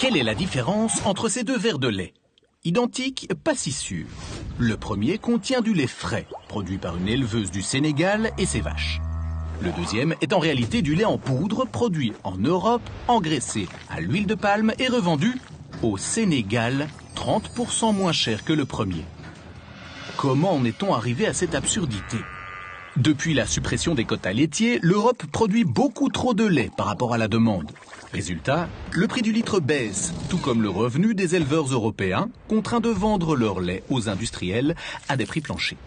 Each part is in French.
Quelle est la différence entre ces deux verres de lait? Identiques, pas si sûr. Le premier contient du lait frais, produit par une éleveuse du Sénégal et ses vaches. Le deuxième est en réalité du lait en poudre, produit en Europe, engraissé à l'huile de palme et revendu au Sénégal 30% moins cher que le premier. Comment en est-on arrivé à cette absurdité? Depuis la suppression des quotas laitiers, l'Europe produit beaucoup trop de lait par rapport à la demande. Résultat, le prix du litre baisse, tout comme le revenu des éleveurs européens, contraints de vendre leur lait aux industriels à des prix planchers.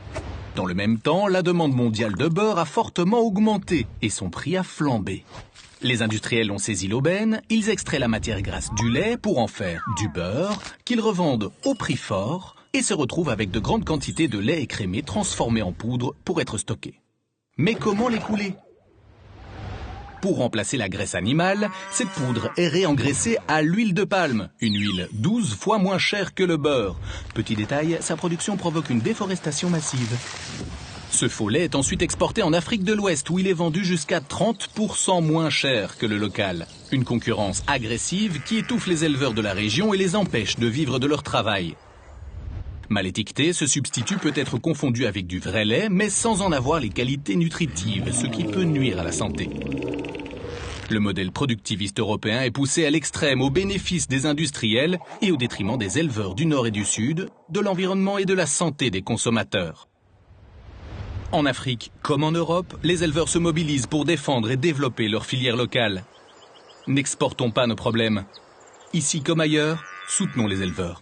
Dans le même temps, la demande mondiale de beurre a fortement augmenté et son prix a flambé. Les industriels ont saisi l'aubaine, ils extraient la matière grasse du lait pour en faire du beurre, qu'ils revendent au prix fort et se retrouvent avec de grandes quantités de lait écrémé transformé en poudre pour être stocké. Mais comment l'écouler? Pour remplacer la graisse animale, cette poudre est réengraissée à l'huile de palme, une huile 12 fois moins chère que le beurre. Petit détail, sa production provoque une déforestation massive. Ce faux lait est ensuite exporté en Afrique de l'Ouest où il est vendu jusqu'à 30% moins cher que le local. Une concurrence agressive qui étouffe les éleveurs de la région et les empêche de vivre de leur travail. Mal étiqueté, ce substitut peut être confondu avec du vrai lait, mais sans en avoir les qualités nutritives, ce qui peut nuire à la santé. Le modèle productiviste européen est poussé à l'extrême au bénéfice des industriels et au détriment des éleveurs du Nord et du Sud, de l'environnement et de la santé des consommateurs. En Afrique, comme en Europe, les éleveurs se mobilisent pour défendre et développer leurs filières locales. N'exportons pas nos problèmes. Ici comme ailleurs, soutenons les éleveurs.